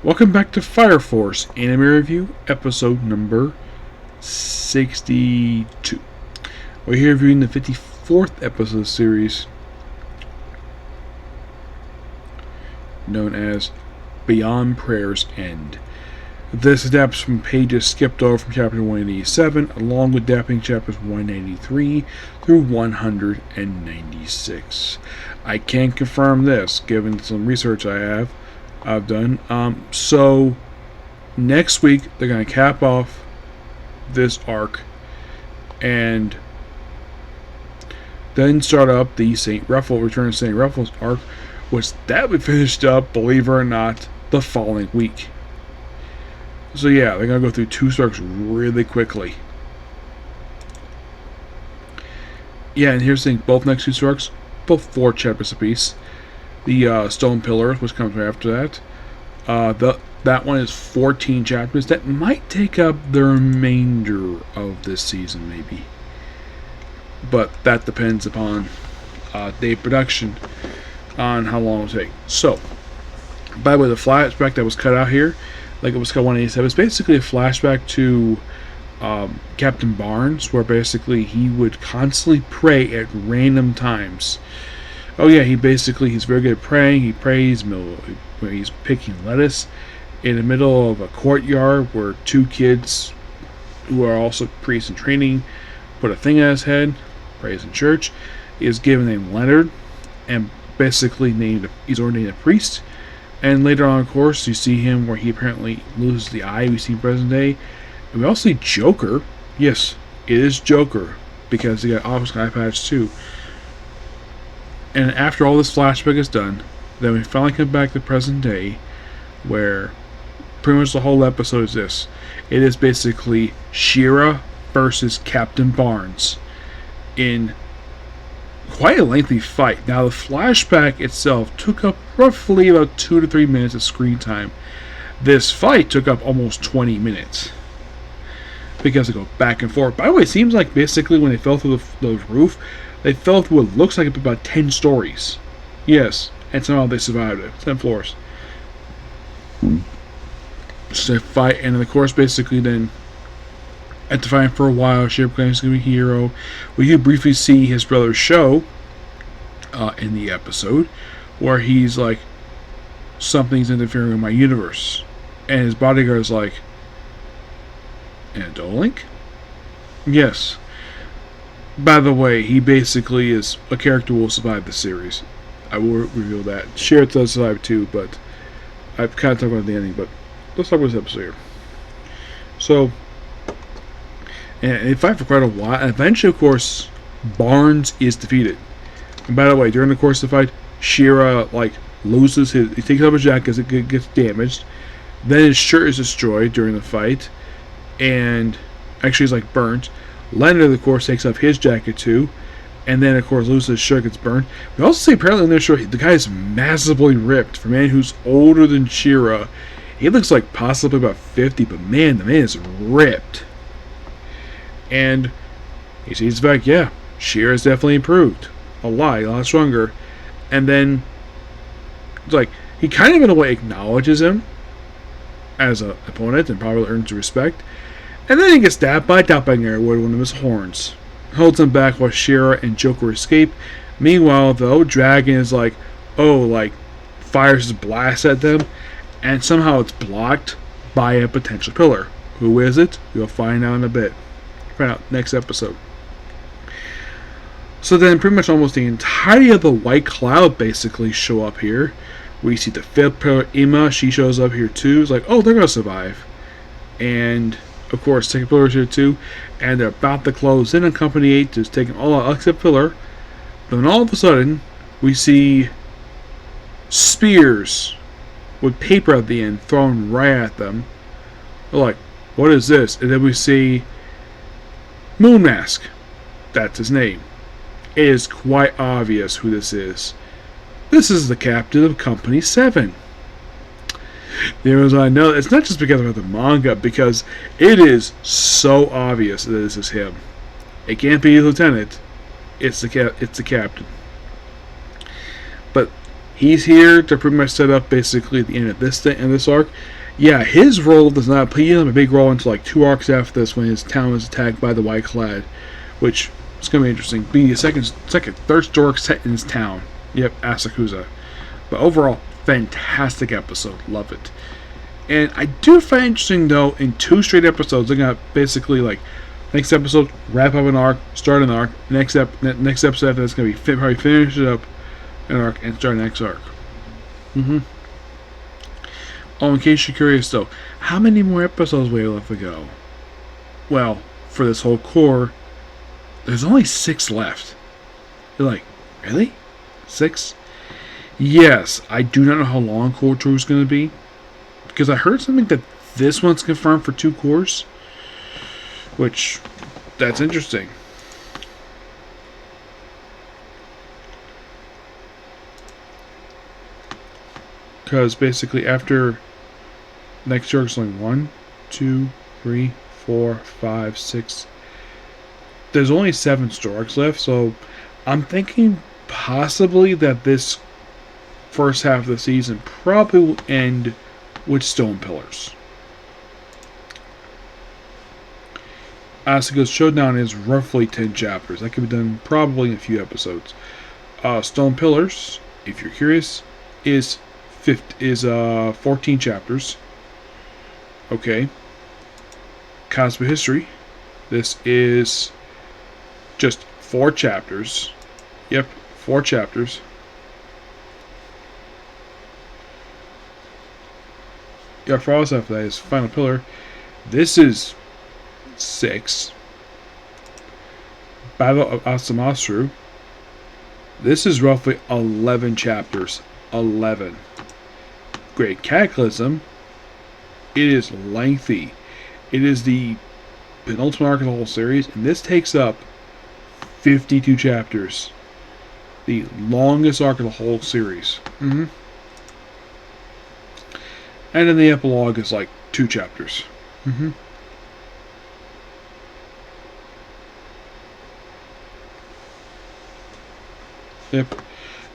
Welcome back to Fire Force Anime Review, episode number 62. We're here reviewing the 54th episode of the series, known as Beyond Prayer's End. This adapts from pages skipped over from chapter 187, along with adapting chapters 193 through 196. I can confirm this, given some research I've done. So next week they're going to cap off this arc and then start up the Return of St. Ruffles arc, which that we finished up, believe it or not, the following week. So yeah, they're going to go through two arcs really quickly. Yeah, and here's the thing, both next two arcs, both 4 chapters apiece. The Stone Pillar, which comes right after that. That one is 14 chapters. That might take up the remainder of this season, maybe. But that depends upon day production on how long it will take. So, by the way, the flashback that was cut out here, like it was cut 187, it's basically a flashback to Captain Barnes, where basically he would constantly pray at random times. Oh yeah, he's very good at praying. He prays when he's picking lettuce in the middle of a courtyard where 2 kids who are also priests in training put a thing on his head, prays in church. He is given the name Leonard, and basically he's ordained a priest. And later on, of course, you see him where he apparently loses the eye. We see present day. And we also see Joker. Yes, it is Joker, because he got Office eye patch too. And after all this flashback is done, then we finally come back to present day, where pretty much the whole episode is this. It is basically She-Ra versus Captain Barnes in quite a lengthy fight. Now, the flashback itself took up roughly about 2 to 3 minutes of screen time. This fight took up almost 20 minutes, because they go back and forth. By the way, it seems like basically when they fell through the roof, they fell through what looks like about 10 stories. Yes, and somehow they survived it. 10 floors. So they fight, and of course, basically then, after fighting for a while, She-Ra claims to be a hero. We do briefly see his brother Sho in the episode, where he's like, something's interfering with my universe. And his bodyguard is like, Indolink? Yes. By the way, he basically is a character who will survive the series. I will reveal that. She-Ra does survive too, but I've kind of talked about the ending, but let's talk about this episode here. So, and they fight for quite a while, and eventually, of course, Barnes is defeated. And by the way, during the course of the fight, She-Ra, loses he takes off his jacket because it gets damaged. Then his shirt is destroyed during the fight, and actually he's burnt. Leonard, of course, takes off his jacket too, and then, of course, loses his shirt, gets burned. We also see apparently in this show, the guy is massively ripped. For a man who's older than She-Ra, he looks like possibly about 50, but man, the man is ripped. And he sees back, yeah, She-Ra has definitely improved. A lot stronger. And then, he kind of in a way acknowledges him as an opponent and probably earns respect. And then he gets stabbed by a doppelganger with one of his horns. Holds him back while She-Ra and Joker escape. Meanwhile, though, Dragon is fires his blast at them, and somehow it's blocked by a potential pillar. Who is it? We'll find out in a bit. Find out next episode. So then pretty much almost the entirety of the White Cloud basically show up here. We see the 5th pillar, Ima. She shows up here too. It's like, oh, they're going to survive. And of course, 2nd pillar is here too. And they're about to close in on Company 8 to take them all out except pillar. But then all of a sudden, we see spears with paper at the end thrown right at them. They're like, what is this? And then we see Moon Mask. That's his name. It is quite obvious who this is. This is the captain of Company 7. I know it's not just because of the manga, because it is so obvious that this is him. It can't be a lieutenant. It's the captain. But he's here to pretty much set up basically the end of this arc. Yeah, his role does not play him a big role until like 2 arcs after this, when his town is attacked by the White Clad, which is going to be interesting. Being the third story set in his town. Yep, Asakusa. But overall, fantastic episode. Love it. And I do find it interesting, though, in 2 straight episodes, they're going to basically, like, next episode, wrap up an arc, start an arc. Next episode after that's going to be probably finish it up an arc and start the next arc. Oh, in case you're curious, though, how many more episodes we have left to go? Well, for this whole core, there's only 6 left. You're like, really? 6? Yes, I do not know how long Core 2 is going to be, because I heard something that this one's confirmed for 2 cores, which, that's interesting. Because basically after next arc is only 1, 2, 3, 4, 5, 6. There's only 7 story arcs left, so I'm thinking possibly that this first half of the season probably will end with Stone Pillars. Asuka's Showdown is roughly 10 chapters. That could be done probably in a few episodes. Stone Pillars, if you're curious, is 14 chapters. Okay. Cosmic History. This is just 4 chapters. Yep, 4 chapters. Yeah, for all stuff that is Final Pillar. This is 6. Battle of Asamasuru. This is roughly 11 chapters. 11. Great Cataclysm. It is lengthy. It is the penultimate arc of the whole series, and this takes up 52 chapters. The longest arc of the whole series. And then the epilogue is like 2 chapters. Yep.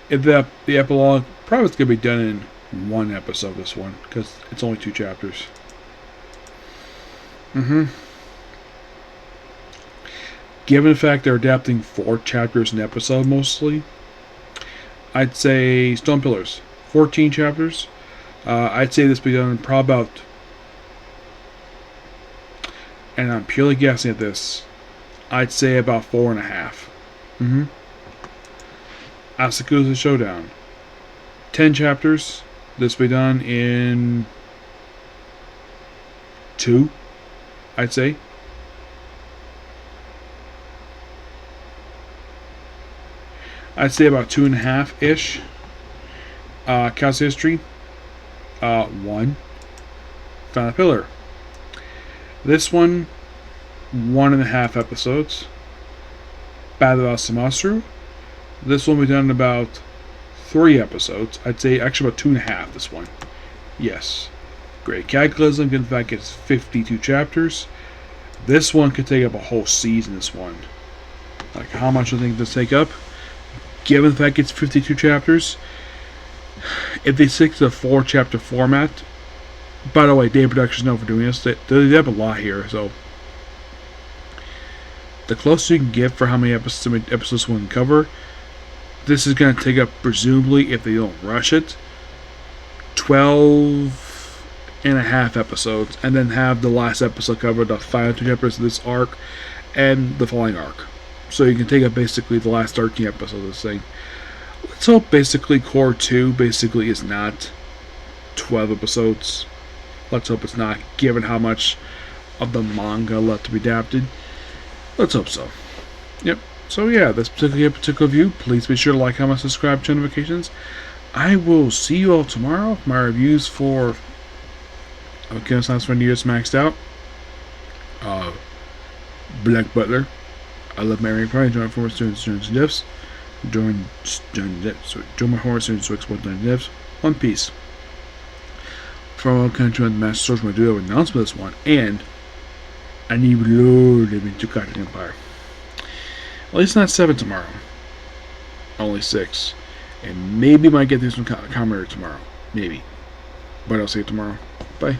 The epilogue probably is going to be done in 1 episode, this one, because it's only 2 chapters. Given the fact they're adapting 4 chapters an episode mostly, I'd say Stone Pillars, 14 chapters. I'd say this will be done in probably about, and I'm purely guessing at this, I'd say about 4.5. Asakusa Showdown, 10 chapters. This will be done in 2, I'd say. I'd say about 2.5-ish. Chaos History, 1. Final Pillar. This one, 1.5 episodes. Battle of Asamasuru. This one will be done in about 3 episodes. I'd say actually about 2.5. This one, yes. Great Cataclysm. In fact, it's 52 chapters. This one could take up a whole season. This one, like how much do you think this take up? Given the fact it's 52 chapters, if they stick to the 4-chapter format. By the way, Day Productions known for doing this. They have a lot here, so the closer you can get for how many episodes one can cover, this is going to take up, presumably, if they don't rush it, 12.5 episodes, and then have the last episode cover the final 2 chapters of this arc and the following arc. So you can take up basically the last 13 episodes of this thing. Let's hope basically Core 2 basically is not 12 episodes. Let's hope it's not, given how much of the manga left to be adapted. Let's hope so. Yep. So yeah, this particular view. Please be sure to like, comment, subscribe, turn notifications. I will see you all tomorrow. My reviews for Sounds for New Year's maxed out. Black Butler. I love Mary Pride. Join former students and devs. Join my former students to export the devs. One Piece. From all country on the Master Source, my duo announcement this one, and I need reload into Captain Empire. At least not 7 tomorrow. Only 6. And maybe might get through some Kamen Rider tomorrow. Maybe. But I'll see you tomorrow. Bye.